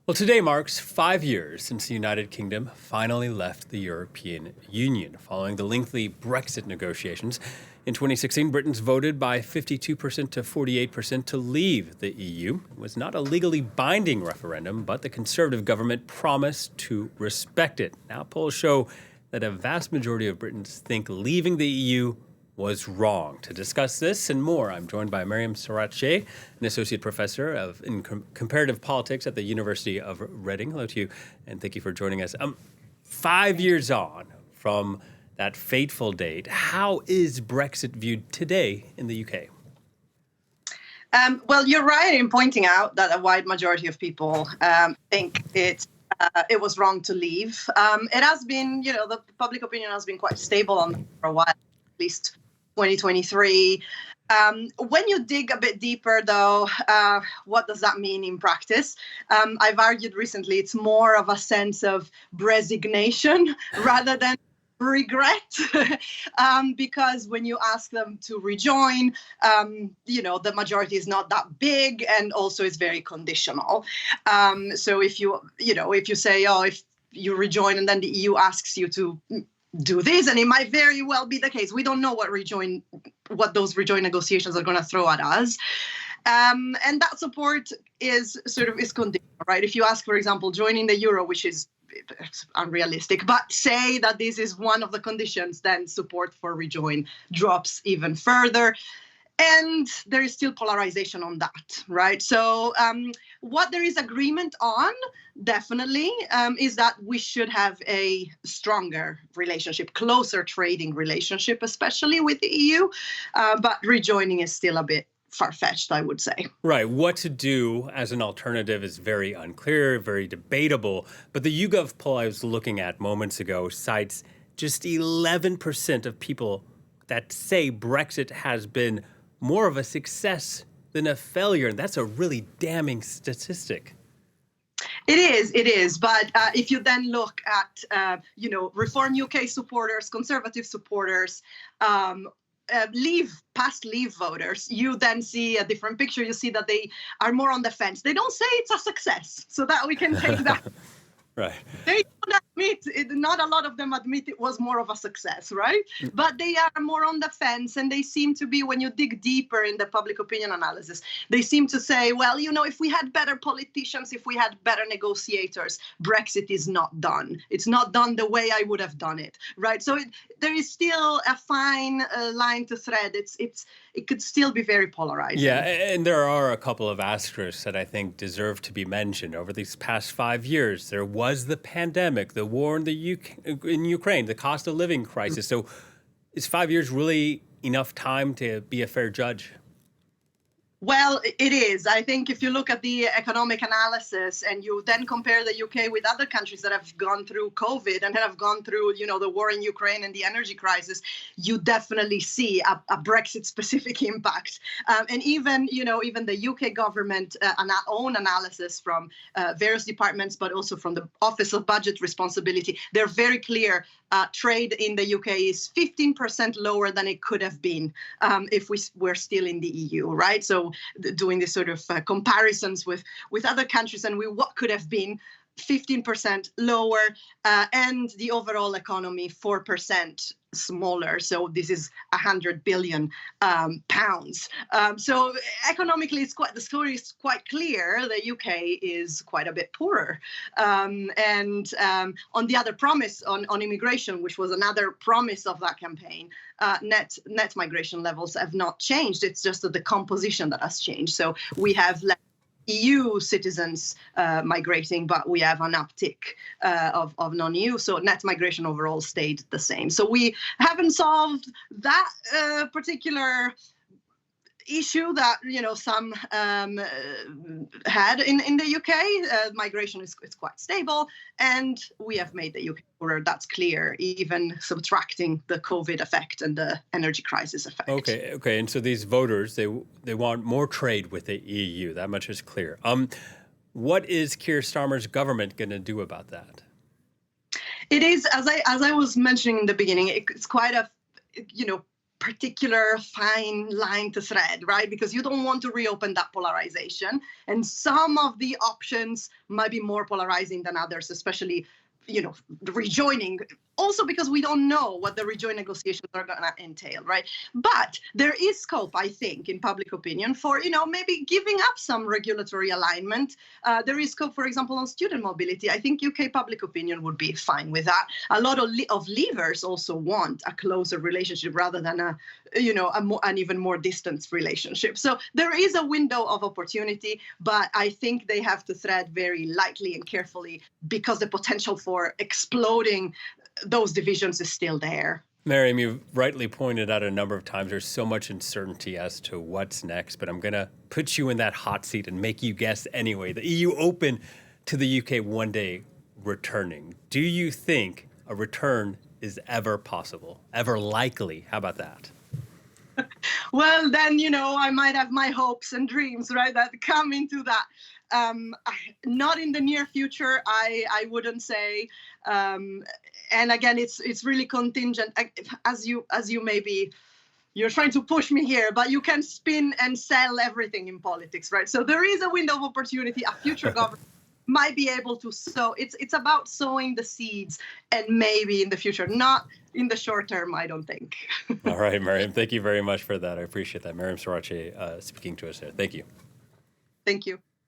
Well, today marks 5 years since the United Kingdom finally left the European Union following the lengthy Brexit negotiations. In 2016, Britons voted by 52% to 48% to leave the EU. It was not a legally binding referendum, but the Conservative government promised to respect it. Now, polls show that a vast majority of Britons think leaving the EU was wrong. To discuss this and more, I'm joined by Miriam Sorace, an associate professor in comparative politics at the University of Reading. Hello to you, and thank you for joining us. 5 years on from that fateful date, how is Brexit viewed today in the UK? Well, you're right in pointing out that a wide majority of people think it was wrong to leave. It has been, the public opinion has been quite stable on that for a while, at least 2023. When you dig a bit deeper, though, what does that mean in practice? I've argued recently it's more of a sense of resignation rather than regret, because when you ask them to rejoin, the majority is not that big, and also it's very conditional. So if you say, if you rejoin and then the EU asks you to do this, and it might very well be the case. We don't know what those rejoin negotiations are going to throw at us. And that support is conditional, right? If you ask, for example, joining the euro, which is unrealistic, but say that this is one of the conditions, then support for rejoin drops even further. And there is still polarization on that, right? So what there is agreement on, definitely, is that we should have a stronger relationship, closer trading relationship, especially with the EU. But rejoining is still a bit far-fetched, I would say. Right. What to do as an alternative is very unclear, very debatable. But the YouGov poll I was looking at moments ago cites just 11% of people that say Brexit has been more of a success than a failure. And that's a really damning statistic. It is. But if you then look at, Reform UK supporters, Conservative supporters, past Leave voters, you then see a different picture. You see that they are more on the fence. They don't say it's a success, so that we can take that. Right. They don't admit it. Not a lot of them admit it was more of a success, right? But they are more on the fence, and they seem to be, when you dig deeper in the public opinion analysis, they seem to say, well, if we had better politicians, if we had better negotiators, Brexit is not done. It's not done the way I would have done it, right? So there is still a fine line to thread. It could still be very polarizing. Yeah, and there are a couple of asterisks that I think deserve to be mentioned. Over these past 5 years, there was the pandemic, the war in in Ukraine, the cost of living crisis. So is 5 years really enough time to be a fair judge? Well, it is. I think if you look at the economic analysis and you then compare the UK with other countries that have gone through COVID and have gone through, the war in Ukraine and the energy crisis, you definitely see a Brexit-specific impact. And even the UK government own analysis from various departments, but also from the Office of Budget Responsibility, they're very clear. Trade in the UK is 15% lower than it could have been if we were still in the EU, right? So doing this sort of comparisons with other countries and what could have been 15% lower, and the overall economy 4% smaller. So this is 100 billion pounds. So economically, the story is quite clear. The UK is quite a bit poorer. And on the other promise on immigration, which was another promise of that campaign, net migration levels have not changed. It's just that the composition that has changed. So we have less EU citizens migrating, but we have an uptick of non-EU. So net migration overall stayed the same. So we haven't solved that particular issue that some had in the UK. Migration is quite stable, and we have made the UK poorer. That's clear, even subtracting the COVID effect and the energy crisis effect. Okay. And so these voters, they want more trade with the EU. That much is clear. What is Keir Starmer's government going to do about that? It is, as I was mentioning in the beginning, it's quite a particular fine line to thread, right? Because you don't want to reopen that polarization. And some of the options might be more polarizing than others, especially, rejoining. Also because we don't know what the rejoin negotiations are going to entail, right? But there is scope, I think, in public opinion for, maybe giving up some regulatory alignment. There is scope, for example, on student mobility. I think UK public opinion would be fine with that. A lot of leavers also want a closer relationship rather than an even more distant relationship. So there is a window of opportunity, but I think they have to thread very lightly and carefully because the potential for exploding those divisions is still there. Miriam, you've rightly pointed out a number of times there's so much uncertainty as to what's next, but I'm going to put you in that hot seat and make you guess anyway. The EU open to the UK one day returning. Do you think a return is ever possible, ever likely? How about that? Well, then, I might have my hopes and dreams, right, that come into that. Not in the near future, I wouldn't say. And again, it's really contingent, as you maybe, you're trying to push me here, but you can spin and sell everything in politics, right? So there is a window of opportunity. A future government might be able to sow. It's about sowing the seeds, and maybe in the future, not in the short term, I don't think. All right, Miriam, thank you very much for that. I appreciate that. Miriam Sorace speaking to us there. Thank you. Thank you.